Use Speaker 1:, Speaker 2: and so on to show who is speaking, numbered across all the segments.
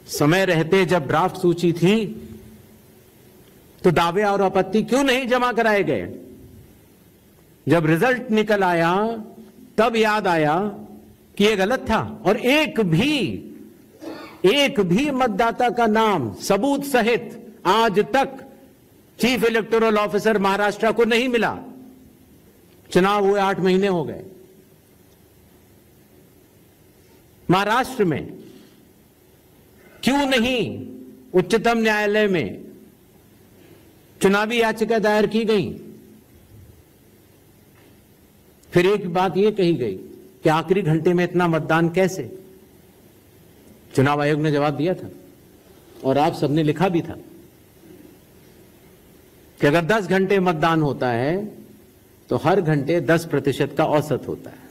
Speaker 1: समय रहते जब ड्राफ्ट सूची थी तो दावे और आपत्ति क्यों नहीं जमा कराए गए? जब रिजल्ट निकल आया तब याद आया कि ये गलत था और एक भी मतदाता का नाम सबूत सहित आज तक चीफ इलेक्टोरल ऑफिसर महाराष्ट्र को नहीं मिला। चुनाव हुए 8 महीने हो गए। महाराष्ट्र में क्यों नहीं उच्चतम न्यायालय में चुनावी याचिका दायर की गई? फिर एक बात यह कही गई कि आखिरी घंटे में इतना मतदान कैसे? चुनाव आयोग ने जवाब दिया था और आप सबने लिखा भी था कि अगर 10 घंटे मतदान होता है तो हर घंटे 10% का औसत होता है।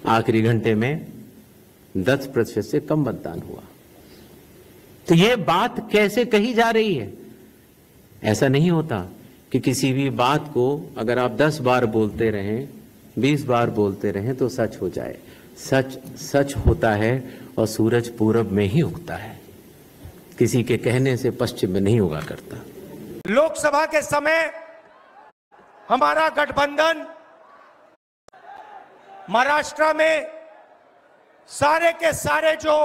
Speaker 1: आखिरी घंटे में 10% से कम मतदान हुआ। तो यह बात कैसे कही जा रही है? ऐसा नहीं होता कि किसी भी बात को अगर आप 10 बार बोलते रहें, 20 बार बोलते रहें तो सच हो जाए। सच सच होता है और सूरज पूरब में ही उगता है, किसी के कहने से पश्चिम में नहीं उगा करता।
Speaker 2: लोकसभा के समय हमारा गठबंधन महाराष्ट्र में सारे के सारे जो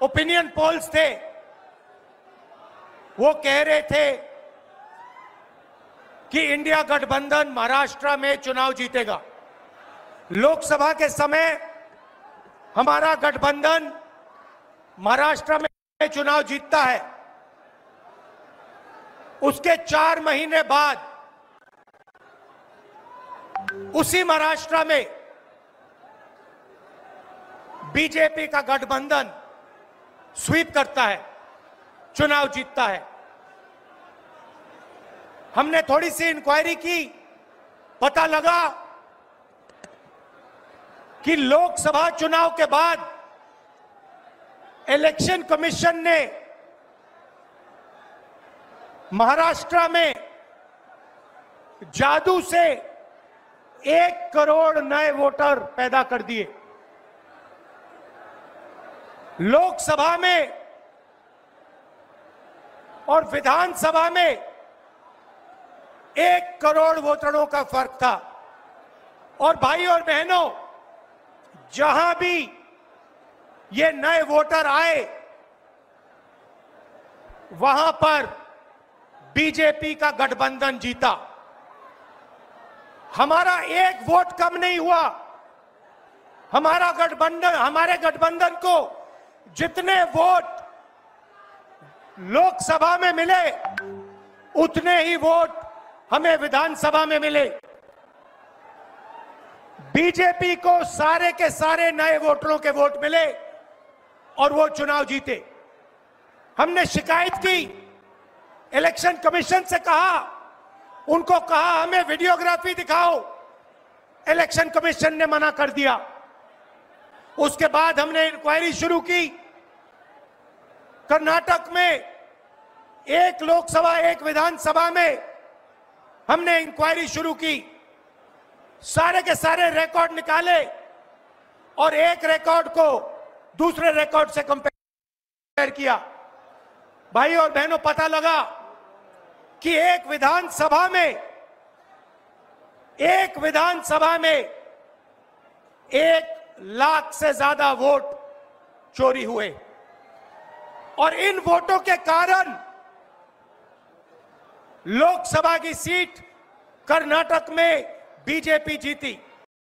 Speaker 2: ओपिनियन पोल्स थे वो कह रहे थे कि इंडिया गठबंधन महाराष्ट्र में चुनाव जीतेगा। लोकसभा के समय हमारा गठबंधन महाराष्ट्र में चुनाव जीतता है। उसके 4 महीने बाद उसी महाराष्ट्र में बीजेपी का गठबंधन स्वीप करता है, चुनाव जीतता है। हमने थोड़ी सी इंक्वायरी की, पता लगा कि लोकसभा चुनाव के बाद इलेक्शन कमीशन ने महाराष्ट्र में जादू से 1 करोड़ नए वोटर पैदा कर दिए। लोकसभा में और विधानसभा में 1 करोड़ वोटरों का फर्क था। और भाई और बहनों, जहां भी ये नए वोटर आए वहां पर बीजेपी का गठबंधन जीता। हमारा 1 वोट कम नहीं हुआ। हमारे गठबंधन को जितने वोट लोकसभा में मिले उतने ही वोट हमें विधानसभा में मिले। बीजेपी को सारे के सारे नए वोटरों के वोट मिले और वो चुनाव जीते। हमने शिकायत की, इलेक्शन कमीशन से कहा, उनको कहा हमें वीडियोग्राफी दिखाओ। इलेक्शन कमीशन ने मना कर दिया। उसके बाद हमने इंक्वायरी शुरू की। कर्नाटक में 1 लोकसभा 1 विधानसभा में हमने इंक्वायरी शुरू की। सारे के सारे रिकॉर्ड निकाले और एक रिकॉर्ड को दूसरे रिकॉर्ड से कंपेयर किया। भाई और बहनों, पता लगा कि एक विधानसभा में 1 लाख से ज्यादा वोट चोरी हुए और इन वोटों के कारण लोकसभा की सीट कर्नाटक में बीजेपी जीती।